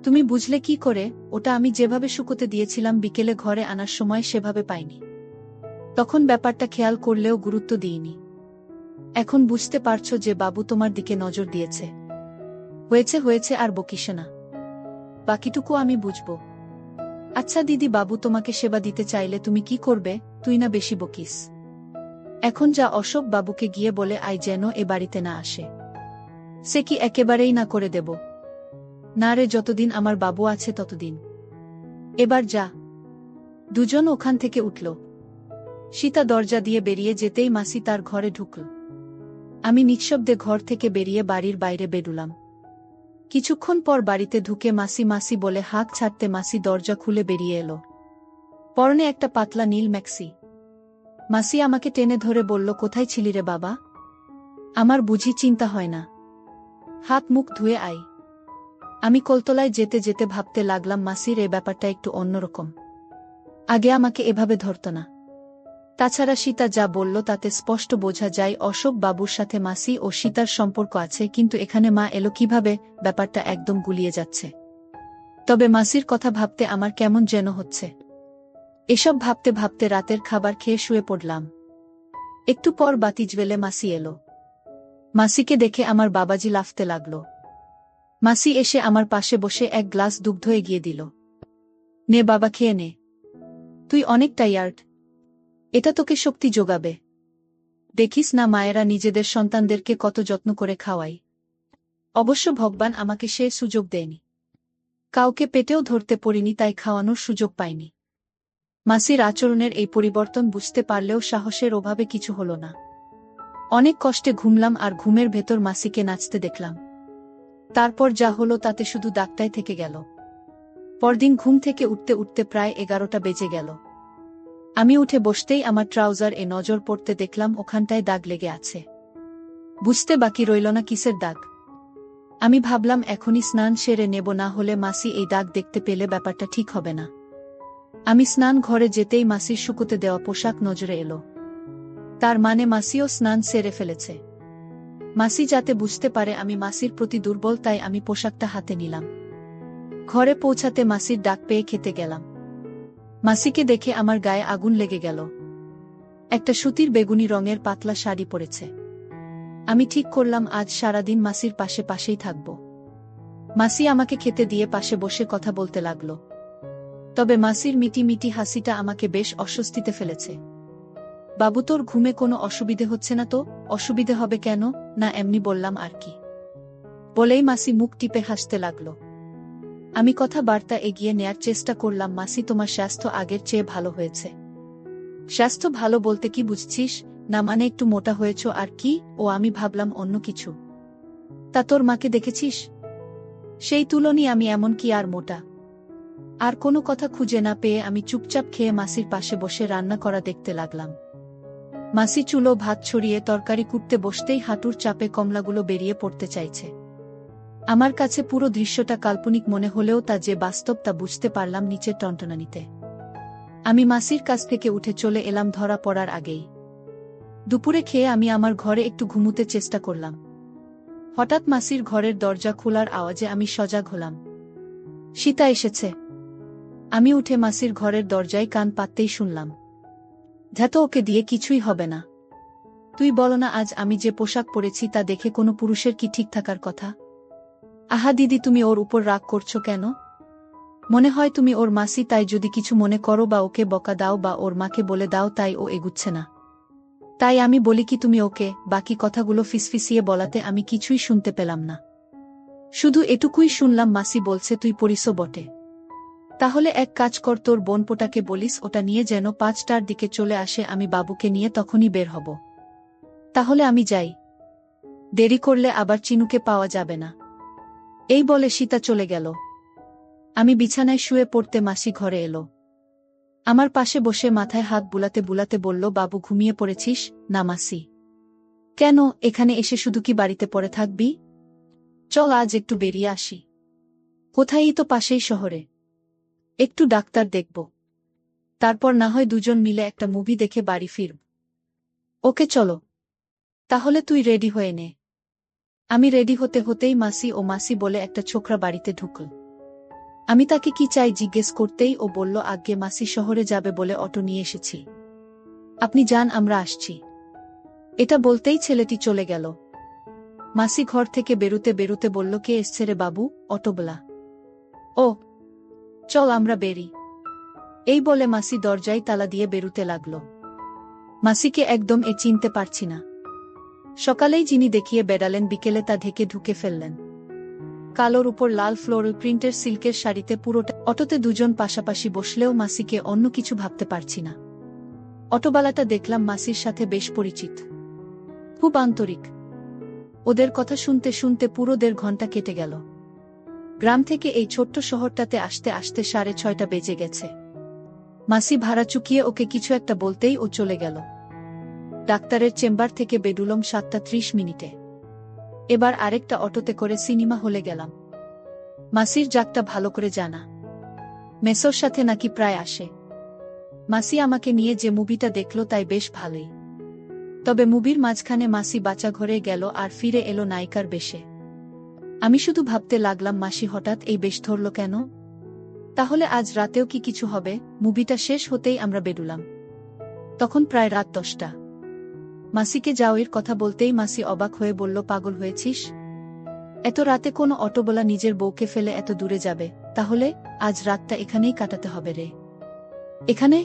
তুমি বুঝলে কি করে? ওটা আমি যেভাবে শুকোতে দিয়েছিলাম বিকেলে ঘরে আনার সময় সেভাবে পাইনি। তখন ব্যাপারটা খেয়াল করলেও গুরুত্ব দিইনি। এখন বুঝতে পারছো যে বাবু তোমার দিকে নজর দিয়েছে। হয়েছে হয়েছে, আর বকিস না, বাকিটুকু আমি বুঝব। আচ্ছা দিদি, বাবু তোমাকে সেবা দিতে চাইলে তুমি কি করবে? তুই না বেশি বকিস। এখন যা, অশোক বাবুকে গিয়ে বলে আয় যেন এ বাড়িতে না আসে। সে কি একেবারেই না করে দেব? না রে, যতদিন আমার বাবু আছে ততদিন। এবার যা। দুজন ওখান থেকে উঠল। সীতা দরজা দিয়ে বেরিয়ে যেতেই মাসি তার ঘরে ঢুকল। আমি নিঃশব্দে ঘর থেকে বেরিয়ে বাড়ির বাইরে বেরুলাম। কিছুক্ষণ পর বাড়িতে ঢুকে মাসি মাসি বলে হাঁক ছাড়তে মাসি দরজা খুলে বেরিয়ে এলো। পরনে একটা পাতলা নীল ম্যাক্সি। মাসি আমাকে টেনে ধরে বলল, কোথায় ছিলি রে বাবা? আমার বুঝি চিন্তা হয় না? হাত মুখ ধুয়ে আয়। আমি কলতলায় যেতে যেতে ভাবতে লাগলাম, মাসির এ ব্যাপারটা একটু অন্যরকম। আগে আমাকে এভাবে ধরত না। তাছাড়া সীতা যা বলল তাতে স্পষ্ট বোঝা যায় অশোক বাবুর সাথে মাসি ও সীতার সম্পর্ক আছে, কিন্তু এখানে মা এলো কিভাবে? ব্যাপারটা একদম গুলিয়ে যাচ্ছে। তবে মাসির কথা ভাবতে আমার কেমন যেন হচ্ছে। এসব ভাবতে ভাবতে রাতের খাবার খেয়ে শুয়ে পড়লাম। একটু পর বাতি জ্বেলে মাসি এলো। মাসিকে দেখে আমার বাবাজি লাফতে লাগল। মাসি এসে আমার পাশে বসে এক গ্লাস দুগ্ধ এগিয়ে দিল। নে বাবা, খেয়ে নে, তুই অনেক টায়ার্ড, এটা তোকে শক্তি যোগাবে। দেখিস না মায়েরা নিজেদের সন্তানদেরকে কত যত্ন করে খাওয়ায়। অবশ্য ভগবান আমাকে সে সুযোগ দেয়নি। কাউকে পেটেও ধরতে পড়িনি, তাই খাওয়ানোর সুযোগ পাইনি। মাসির আচরণের এই পরিবর্তন বুঝতে পারলেও সাহসের অভাবে কিছু হলো না। অনেক কষ্টে ঘুমলাম আর ঘুমের ভেতর মাসিকে নাচতে দেখলাম। তারপর যা হলো তাতে শুধু দাগটাই থেকে গেল। পরদিন ঘুম থেকে উঠতে উঠতে প্রায় 11টা বেজে গেল। আমি উঠে বসতেই আমার ট্রাউজার এ নজর পড়তে দেখলাম ওখানটায় দাগ লেগে আছে। বুঝতে বাকি রইল না কিসের দাগ। আমি ভাবলাম এখনই স্নান সেরে নেব, না হলে মাসি এই দাগ দেখতে পেলে ব্যাপারটা ঠিক হবে না। আমি স্নান ঘরে যেতেই মাসির শুকোতে দেওয়া পোশাক নজরে এলো। তার মানে মাসিও স্নান সেরে ফেলেছে। মাসি যাতে বুঝতে পারে আমি মাসির প্রতি দুর্বল, তাই আমি পোশাকটা হাতে নিলাম। ঘরে পৌঁছাতে মাসির ডাক পেয়ে খেতে গেলাম। মাসিকে দেখে আমার গায়ে আগুন লেগে গেল। একটা সুতির বেগুনি রঙের পাতলা শাড়ি পরেছে। আমি ঠিক করলাম আজ সারাদিন মাসির পাশে পাশেই থাকব। মাসি আমাকে খেতে দিয়ে পাশে বসে কথা বলতে লাগল। তবে মাসির মিটি মিটি হাসিটা আমাকে বেশ অস্বস্তিতে ফেলেছে। বাবু, তোর ঘুমে কোনো অসুবিধে হচ্ছে না তো? অসুবিধে হবে কেন? না, এমনি বললাম আর কি। বলেই মাসি মুখ টিপে হাসতে লাগল। আমি কথাবার্তা এগিয়ে নেয়ার চেষ্টা করলাম। মাসি, তোমার স্বাস্থ্য আগের চেয়ে ভালো হয়েছে। স্বাস্থ্য ভালো বলতে কি বুঝছিস? না মানে একটু মোটা হয়েছ আর কি। ও, আমি ভাবলাম অন্য কিছু। তা তোর মাকে দেখেছিস? সেই তুলনায় আমি এমন কি আর মোটা? আর কোনো কথা খুঁজে না পেয়ে আমি চুপচাপ খেয়ে মাসির পাশে বসে রান্না করা দেখতে লাগলাম। মাসি চুলো ভাত ছড়িয়ে তরকারি কুটতে বসতেই হাঁটুর চাপে কমলাগুলো বেরিয়ে পড়তে চাইছে। আমার কাছে পুরো দৃশ্যটা কাল্পনিক মনে হলেও তা যে বাস্তব তা বুঝতে পারলাম নিচের টনটনানিতে। আমি মাসির কাছ থেকে উঠে চলে এলাম ধরা পড়ার আগেই। দুপুরে খেয়ে আমি আমার ঘরে একটু ঘুমুতে চেষ্টা করলাম। হঠাৎ মাসির ঘরের দরজা খোলার আওয়াজে আমি সজাগ হলাম। সীতা এসেছে। আমি উঠে মাসির ঘরের দরজায় কান পাততেই শুনলাম, ধ্যাত, ওকে দিয়ে কিছুই হবে না। তুই বলো না, আজ আমি যে পোশাক পরেছি তা দেখে কোনো পুরুষের কি ঠিক থাকার কথা? আহা দিদি, তুমি ওর উপর রাগ করছো কেন? মনে হয় তুমি ওর মাসি, তাই যদি কিছু মনে করো বা ওকে বকা দাও বা ওর মাকে বলে দাও, তাই ও এগুচ্ছে না। তাই আমি বলি কি তুমি ওকে? বাকি কথাগুলো ফিসফিসিয়ে বলাতে আমি কিছুই শুনতে পেলাম না। শুধু এটুকুই শুনলাম, মাসি বলছে তুই পরিস বটে। তাহলে এক কাজ কর, তোর বোনপোটাকে বলিস ওটা নিয়ে যেন 5টার দিকে চলে আসে, আমি বাবুকে নিয়ে তখনই বের হব। তাহলে আমি যাই। দেরি করলে আবার চিনুকে পাওয়া যাবে না। এই বলে সীতা চলে গেল। আমি বিছানায় শুয়ে পড়তে মাসি ঘরে এলো। আমার পাশে বসে মাথায় হাত বুলাতে বুলাতে বলল, বাবু ঘুমিয়ে পড়েছিস? না মাসি। কেন, এখানে এসে শুধু কি বাড়িতে পড়ে থাকবি? চল আজ একটু বেরিয়ে আসি। কোথায়? তো পাশেই শহরে। একটু ডাক্তার দেখব, তারপর না হয় দুজন মিলে একটা মুভি দেখে বাড়ি ফিরব। ওকে চলো। তাহলে তুই রেডি হয়ে নে। আমি রেডি হতে হতেই মাসি ও মাসি বলে একটা ছোকরা বাড়িতে ঢুকল। আমি তাকে কি চাই জিজ্ঞেস করতেই ও বলল, আজ্ঞে মাসি শহরে যাবে বলে অটো নিয়ে এসেছি। আপনি যান, আমরা আসছি। এটা বলতেই ছেলেটি চলে গেল। মাসি ঘর থেকে বেরুতে বেরুতে বলল, কে এসছে রে বাবু? অটোবলা। ও, চল আমরা বেরি। এই বলে মাসি দরজায় তালা দিয়ে বেরুতে লাগল। মাসিকে একদম চিনতে পারছি না। সকালেই যিনি দেখিয়ে বেড়ালেন, বিকেলে তা ঢেকে ঢুকে ফেললেন। কালোর উপর লাল ফ্লোরাল প্রিন্টের সিল্কের শাড়িতে পুরোটা। অটোতে দুজন পাশাপাশি বসলেও মাসিকে অন্য কিছু ভাবতে পারছি না। অটোবালাটা দেখলাম মাসির সাথে বেশ পরিচিত, খুব আন্তরিক। ওদের কথা শুনতে শুনতে পুরো 1.5 ঘন্টা কেটে গেল। গ্রাম থেকে এই ছোট্ট শহরটাতে আসতে আসতে 6:30 বেজে গেছে। মাসি ভাড়া চুকিয়ে ওকে কিছু একটা বলতেই ও চলে গেল। ডাক্তারের চেম্বার থেকে বেরুলম 7:30। এবার আরেকটা অটোতে করে সিনেমা হলে গেলাম। মাসির জাগটা ভালো করে জানা, মেসোর সাথে নাকি প্রায় আসে। মাসি আমাকে নিয়ে যে মুভিটা দেখল তাই বেশ ভালোই। তবে মুভির মাঝখানে মাসি বাচ্চা ঘরে গেল আর ফিরে এলো নায়িকার বেশে। আমি শুধু ভাবতে লাগলাম, মাসি হঠাৎ এই বেশ ধরল কেন? তাহলে আজ রাতেও কি কিছু হবে? মুভিটা শেষ হতেই আমরা বেরুলাম। তখন প্রায় রাত 10টা। মাসিকে যাওয়ার কথা বলতেই মাসি অবাক হয়ে বলল, পাগল হয়েছিস? এত রাতে কোনো অটোওয়ালা নিজের বউকে ফেলে এত দূরে যাবে? তাহলে আজ রাতটা এখানেই কাটাতে হবে রে। এখানে?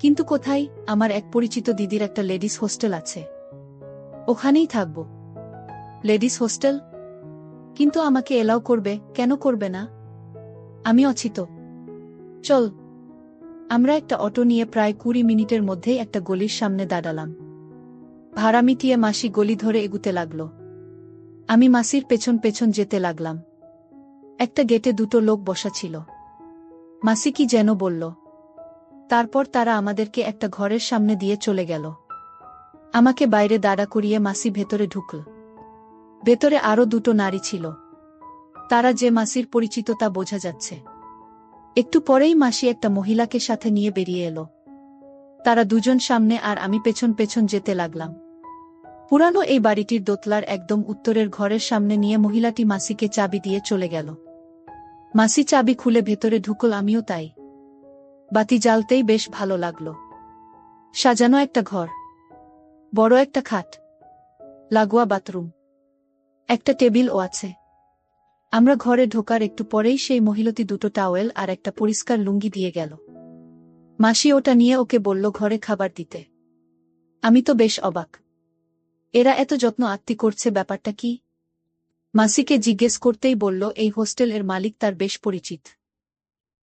কিন্তু কোথায়? আমার এক পরিচিত দিদির একটা লেডিস হোস্টেল আছে, ওখানেই থাকব। Ladies hostel? কিন্তু আমাকে এলাও করবে? কেন করবে না? আমি আছি তো। চল। আমরা একটা অটো নিয়ে প্রায় 20 মিনিটের মধ্যেই একটা গলির সামনে দাঁড়ালাম। ভাড়া মিটিয়ে মাসি গলি ধরে এগুতে লাগল। আমি মাসির পেছন পেছন যেতে লাগলাম। একটা গেটে দুটো লোক বসা ছিল। মাসি কি যেন বলল। তারপর তারা আমাদেরকে একটা ঘরের সামনে দিয়ে চলে গেল। আমাকে বাইরে দাঁড়া করিয়ে মাসি ভেতরে ঢুকল। ভেতরে আরও দুটো নারী ছিল। তারা যে মাসির পরিচিত তা বোঝা যাচ্ছে। একটু পরেই মাসি একটা মহিলাকে সাথে নিয়ে বেরিয়ে এলো। তারা দুজন সামনে আর আমি পেছন পেছন যেতে লাগলাম। পুরানো এই বাড়িটির দোতলার একদম উত্তরের ঘরের সামনে নিয়ে মহিলাটি মাসিকে চাবি দিয়ে চলে গেল। মাসি চাবি খুলে ভেতরে ঢুকল, আমিও তাই। বাতি জ্বালতেই বেশ ভালো লাগলো। সাজানো একটা ঘর, বড় একটা খাট, লাগোয়া বাথরুম, একটা টেবিলও আছে। আমরা ঘরে ঢোকার একটু পরেই সেই মহিলাটি দুটো টাওয়েল আর একটা পরিষ্কার লুঙ্গি দিয়ে গেল। মাসি ওটা নিয়ে ওকে বলল ঘরে খাবার দিতে। আমি তো বেশ অবাক। এরা এত যত্ন আত্তি করছে, ব্যাপারটা কি? মাসিকে জিজ্ঞেস করতেই বলল এই হোস্টেল এর মালিক তার বেশ পরিচিত।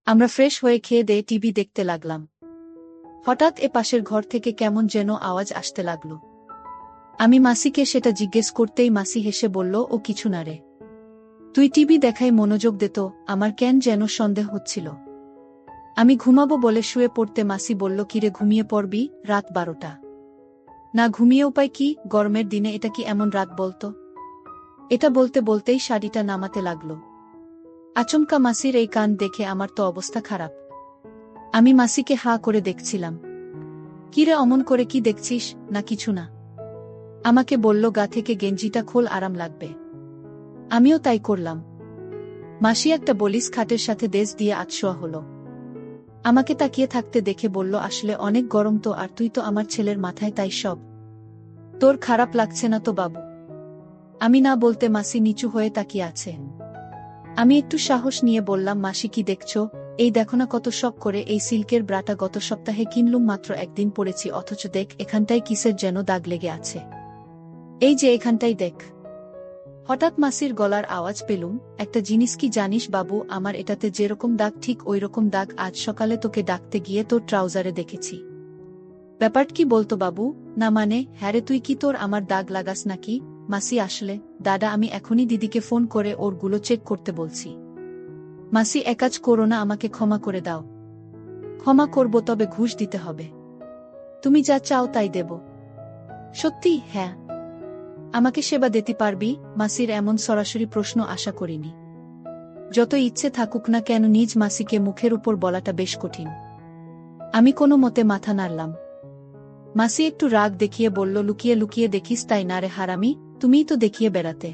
আমরা ফ্রেশ হয়ে খেয়ে দিয়ে টিভি দেখতে লাগলাম। হঠাৎ এ পাশের ঘর থেকে কেমন যেন আওয়াজ আসতে লাগল। আমি মাসিকে সেটা জিজ্ঞেস করতেই মাসি হেসে বলল, ও কিছু না রে, তুই টিভি দেখাই মনোযোগ দিত। আমার কেন যেন সন্দেহ হচ্ছিল। আমি ঘুমাবো বলে শুয়ে পড়তে মাসি বলল, কিরে ঘুমিয়ে পড়বি? রাত 12টা। না ঘুমিয়ে উপায় কি, গরমের দিনে এটা কি এমন রাত বলতো? এটা বলতে বলতেই শাড়িটা নামাতে লাগল। আচমকা মাসির এই কান দেখে আমার তো অবস্থা খারাপ। আমি মাসিকে হাঁ করে দেখছিলাম। কিরে অমন করে কি দেখছিস? না কিছু না। আমাকে বলল, গা থেকে গেঞ্জিটা খোল, আরাম লাগবে। আমিও তাই করলাম। মাসি একটা বলিস খাটের সাথে দেশ দিয়ে আতশোয়া হলো। আমাকে তাকিয়ে থাকতে দেখে বলল, আসলে অনেক গরম তো, আর তুই তো আমার ছেলের মাথায়, তাই সব। তোর খারাপ লাগছে না তো বাবু? আমি না বলতে মাসি নিচু হয়ে তাকিয়ে আছে। আমি একটু সাহস নিয়ে বললাম, মাসি কি দেখছো? এই দেখো না কত শখ করে এই সিল্কের ব্রাটা গত সপ্তাহে কিনলুম, মাত্র একদিন পরেছি, অথচ দেখ এখানটায় কিসের যেন দাগ লেগে আছে। এই যে এখানটাই দেখ। হঠাৎ মাসির গলার আওয়াজ পেলুম, একটা জিনিস কি জানিস বাবু, আমার এটাতে যেরকম দাগ ঠিক ওই রকম দাগ আজ সকালে তোকে ডাকতে গিয়ে তোর ট্রাউজারে দেখেছি। ব্যাপার কি বলতো বাবু? না মানে হ্যারে, তুই কি তোর আমার দাগ লাগাস নাকি? মাসি আসলে দাদা, আমি এখনই দিদিকে ফোন করে ওর গুলো চেক করতে বলছি। মাসি, একাজ করো না, আমাকে ক্ষমা করে দাও। ক্ষমা করব, তবে ঘুষ দিতে হবে। তুমি যা চাও তাই দেব। সত্যি? হ্যাঁ। আমাকে সেবা দিতে পারবি? মাসির এমন সরাসরি প্রশ্ন আশা করিনি। যত ইচ্ছে থাকুক না কেন, নিজ মাসিকে মুখের উপর বলাটা বেশ কঠিন। আমি কোনো মতে মাথা নাড়লাম। মাসি একটু রাগ দেখিয়ে বলল, লুকিয়ে লুকিয়ে দেখিস তাই না রে হারামি, তুমিই তো দেখিয়ে বেড়াতে।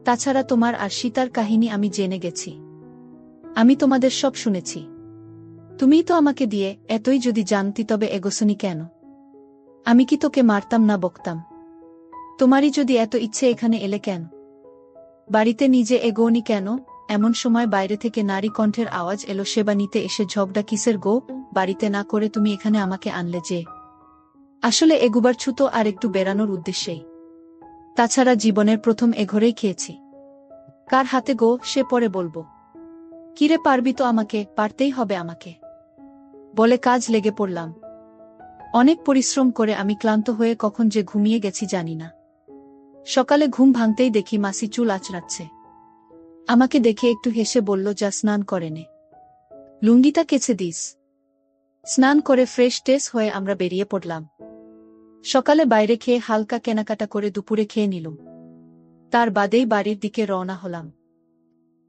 তাছাড়া তোমার আর সীতার কাহিনী আমি জেনে গেছি। আমি তোমাদের সব শুনেছি। তুমিই তো আমাকে দিয়ে, এতই যদি জানতি তবে এগোসনি কেন? আমি কি তোকে মারতাম না বকতাম? তোমারই যদি এত ইচ্ছে এখানে এলে কেন? বাড়িতে নিজে এগোনি কেন? এমন সময় বাইরে থেকে নারী কণ্ঠের আওয়াজ এলো, সেবা নিতে এসে ঝগড়া কিসের গো? বাড়িতে না করে তুমি এখানে আমাকে আনলে যে? আসলে এগুবার ছুতো আর একটু বেড়ানোর উদ্দেশ্যেই। তাছাড়া জীবনের প্রথম এঘরেই খেয়েছি। কার হাতে গো সে পরে বলবো। কিরে পারবি তো আমাকে? পারতেই হবে আমাকে বলে কাজ লেগে পড়লাম। অনেক পরিশ্রম করে আমি ক্লান্ত হয়ে কখন যে ঘুমিয়ে গেছি জানি না। সকালে ঘুম ভাঙতেই দেখি মাসি চুল আঁচড়াচ্ছে। আমাকে দেখে একটু হেসে বলল, যা স্নান করে নে, লুঙ্গিটা কেচে দিস। স্নান করে ফ্রেশ টেস হয়ে আমরা বেরিয়ে পড়লাম। সকালে বাইরে খেয়ে হালকা কেনাকাটা করে দুপুরে খেয়ে নিলুম। তার বাদেই বাড়ির দিকে রওনা হলাম।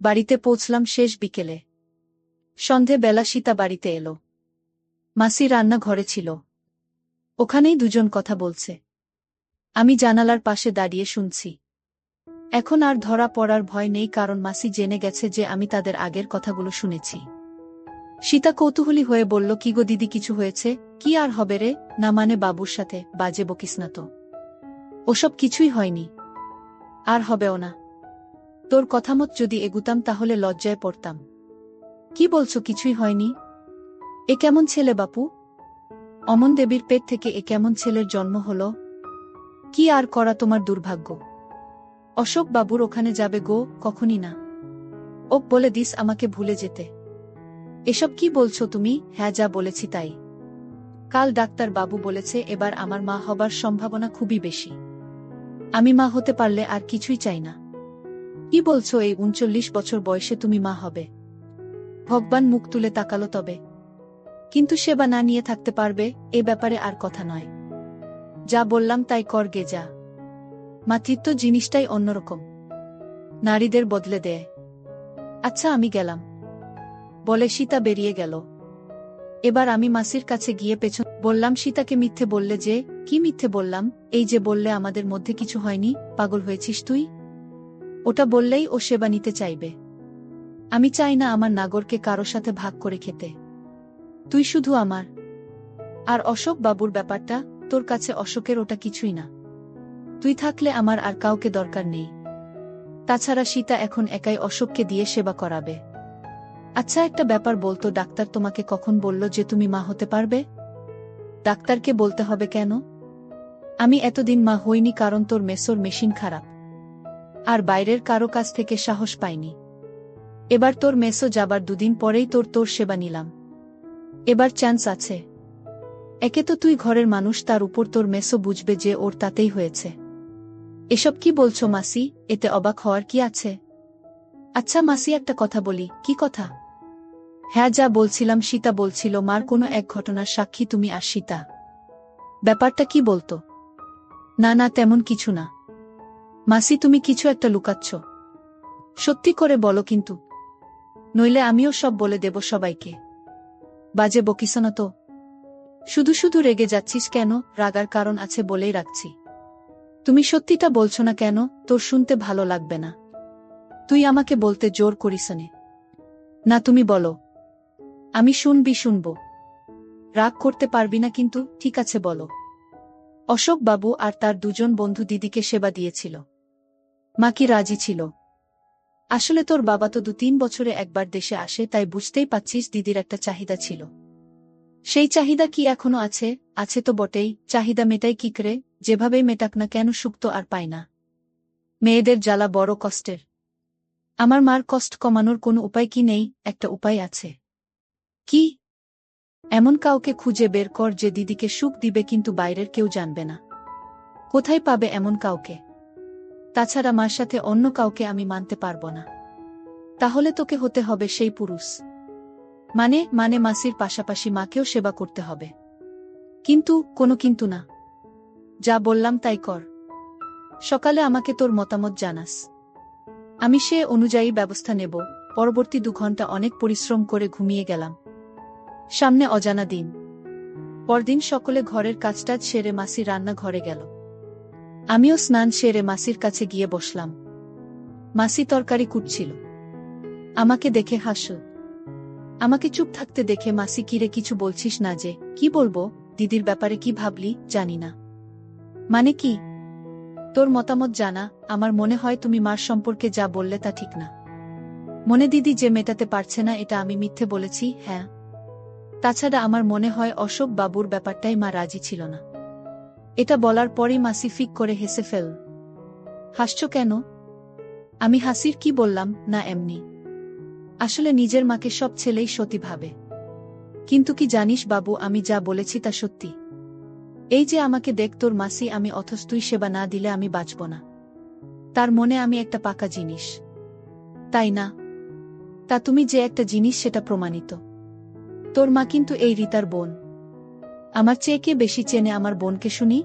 বাড়িতে পৌঁছলাম শেষ বিকেলে। সন্ধে বেলা সীতা বাড়িতে এলো। মাসি রান্না ঘরে ছিল। ওখানেই দুজন কথা বলছে। আমি জানালার পাশে দাঁড়িয়ে শুনছি। এখন আর ধরা পড়ার ভয় নেই, কারণ মাসি জেনে গেছে যে আমি তাদের আগের কথাগুলো শুনেছি। সীতা কৌতূহলী হয়ে বলল, কি গো দিদি, কিছু হয়েছে? কি আর হবে রে, না মানে বাবুর সাথে বাজে বকিস না তো। ওসব কিছুই হয়নি, আর হবেও না। তোর কথামত যদি এগুতাম তাহলে লজ্জায় পড়তাম। কি বলছো কিছুই হয়নি? এ কেমন ছেলে বাপু? অমন দেবীর পেট থেকে এ কেমন ছেলের জন্ম হলো? কি আর করা, তোমার দুর্ভাগ্য। অশোক বাবুর ওখানে যাবে গো? কখনই না। ওক বলে দিস আমাকে ভুলে যেতে। এসব কি বলছো তুমি? হ্যাঁ, যা বলেছি তাই। কাল ডাক্তার বাবু বলেছে এবার আমার মা হবার সম্ভাবনা খুবই বেশি। আমি মা হতে পারলে আর কিছুই চাই না। কি বলছো? এই ৩৯ বছর বয়সে তুমি মা হবে? ভগবান মুখ তুলে তাকালো তবে। কিন্তু সেবা না নিয়ে থাকতে পারবে, এ ব্যাপারে আর কথা নয়। যা বললাম তাই কর গে যা। মাতৃত্ব জিনিসটাই অন্যরকম, নারীদের বদলে দেয়। আচ্ছা, আমি গেলাম, বলে সীতা বেরিয়ে গেল। এবার আমি মাসির কাছে গিয়ে পেছন বললাম, সীতাকে মিথ্যে বললে যে? কি মিথ্যে বললাম? এই যে বললে আমাদের মধ্যে কিছু হয়নি। পাগল হয়েছিস তুই? ওটা বললেই ও সেবা নিতে চাইবে। আমি চাই না আমার নাগরকে কারো সাথে ভাগ করে খেতে। তুই শুধু আমার। আর অশোক বাবুর ব্যাপারটা, তোর কাছে অশোকের ওটা কিছুই না। তুই থাকলে আমার আর কাউকে দরকার নেই। তাছাড়া সীতা এখন একাই অশোককে দিয়ে সেবা করাবে। আচ্ছা, একটা ব্যাপার বলতো, ডাক্তার তোমাকে কখন বলল যে তুমি মা হতে পারবে? ডাক্তারকে বলতে হবে কেন? আমি এতদিন মা হইনি কারণ তোর মেসোর মেশিন খারাপ, আর বাইরের কারো কাছ থেকে সাহস পাইনি। এবার তোর মেসো যাবার দুদিন পরেই তোর সেবা নিলাম। এবার চান্স আছে। একে তো তুই ঘরের মানুষ, তার উপর তোর মেসো বুঝবে যে ওর তাতেই হয়েছে। এসব কি বলছো মাসি? এতে অবাক হওয়ার কি আছে? আচ্ছা মাসি, একটা কথা বলি। কি কথা? হ্যাঁ, যা বলছিলাম, সীতা বলছিল মার কোনো এক ঘটনার সাক্ষী তুমি আর সীতা। ব্যাপারটা কি বলতো? না না, তেমন কিছু না। মাসি, তুমি কিছু একটা লুকাচ্ছ। সত্যি করে বলো কিন্তু, নইলে আমিও সব বলে দেব সবাইকে। বাজে বকিস না তো। শুধু শুধু রেগে যাচ্ছিস কেন? রাগার কারণ আছে বলেই রাখছি। তুমি সত্যিটা বলছো না কেন? তোর শুনতে ভালো লাগবে না। তুই আমাকে বলতে জোর করিস নে। না, তুমি বলো। আমি শুনব। রাগ করতে পারবি না কিন্তু। ঠিক আছে, বলো। অশোক বাবু আর তার দুজন বন্ধু দিদিকে সেবা দিয়েছিল। মা কি রাজি ছিল? আসলে তোর বাবা তো ২-৩ বছরে একবার দেশে আসে, তাই বুঝতেই পাচ্ছিস দিদির একটা চাহিদা ছিল। সেই চাহিদা কি এখনো আছে? আছে তো বটেই। চাহিদা মেটাই কি করে? যেভাবেই মেটাক না কেন, সুখ তো আর পায় না। মেয়েদের জ্বালা বড় কষ্টের। আমার মার কষ্ট কমানোর কোনো উপায় কি নেই? একটা উপায় আছে। কি? এমন কাউকে খুঁজে বের কর যে দিদিকে সুখ দিবে, কিন্তু বাইরের কেউ জানবে না। কোথায় পাবে এমন কাউকে? তাছাড়া মার সাথে অন্য কাউকে আমি মানতে পারব না। তাহলে তোকে হতে হবে সেই পুরুষ। মানে মাসির পাশাপাশি মাকেও সেবা করতে হবে। কিন্তু? কোনো কিন্তু না। যা বললাম তাই কর। সকালে আমাকে তোর মতামত জানাস। আমি সে অনুযায়ী ব্যবস্থা নেব। পরবর্তী ২ ঘন্টা অনেক পরিশ্রম করে ঘুমিয়ে গেলাম। সামনে অজানা দিন। পরদিন সকলে ঘরের কাজটাজ সেরে মাসি রান্না ঘরে গেল। আমিও স্নান সেরে মাসির কাছে গিয়ে বসলাম। মাসি তরকারি কুটছিল। আমাকে দেখে হাসল। আমাকে চুপ থাকতে দেখে মাসি, কিরে কিছু বলছিস না যে? কি বলবো? দিদির ব্যাপারে কি ভাবলি? জানি না। মানে কি? তোর মতামত জানা। আমার মনে হয় তুমি মার সম্পর্কে যা বললে তা ঠিক না। মনে দিদি যে মেটাতে পারছে না, এটা আমি মিথ্যে বলেছি? হ্যাঁ। তাছাড়া আমার মনে হয় অশোক বাবুর ব্যাপারটাই মা রাজি ছিল না। এটা বলার পরই মাসি ফিক করে হেসে ফেল। হাসছো কেন? আমি হাসির কি বললাম? না, এমনি। আসলে নিজের মাকে সব ছেলেই সতী ভাবে। কিন্তু কি জানিস বাবু, আমি যা বলেছি তা সত্যি। এই যে আমাকে দেখ তোর মাসি, আমি, অথচ তুই সেবা না দিলে আমি বাঁচব না। তার মনে আমি একটা পাকা জিনিস, তাই না? তা তুমি যে একটা জিনিস, সেটা প্রমাণিত। তোর মা কিন্তু এই রিতার বোন। আমার চেয়ে কে বেশি চেনে আমার বোনকে শুনি?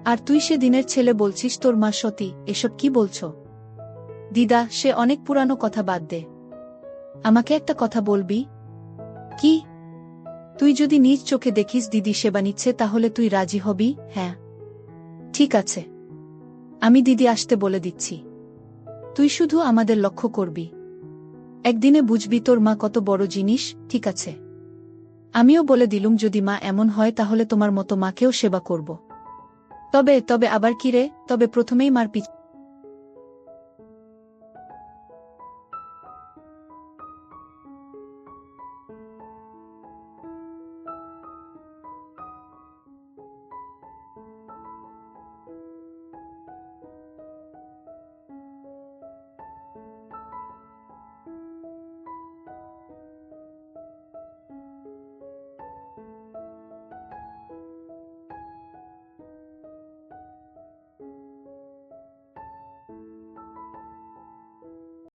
আর তুই সে দিনের ছেলে বলছিস তোর মা সতী? এসব কি বলছো দিদা? সে অনেক পুরানো কথা, বাদ দে। আমাকে একটা কথা বলবি? কি? তুই যদি নিজ চোখে দেখিস দিদি সেবা নিচ্ছে, তাহলে তুই রাজি হবি? হ্যাঁ। ঠিক আছে, আমি দিদি আসতে বলে দিচ্ছি। তুই শুধু আমাদের লক্ষ্য করবি। একদিনে বুঝবি তোর মা কত বড় জিনিস। ঠিক আছে। আমিও বলে দিলুম, যদি মা এমন হয় তাহলে তোমার মতো মাকেও সেবা করব। তবে আবার কি রে? তবে প্রথমেই মার পিছ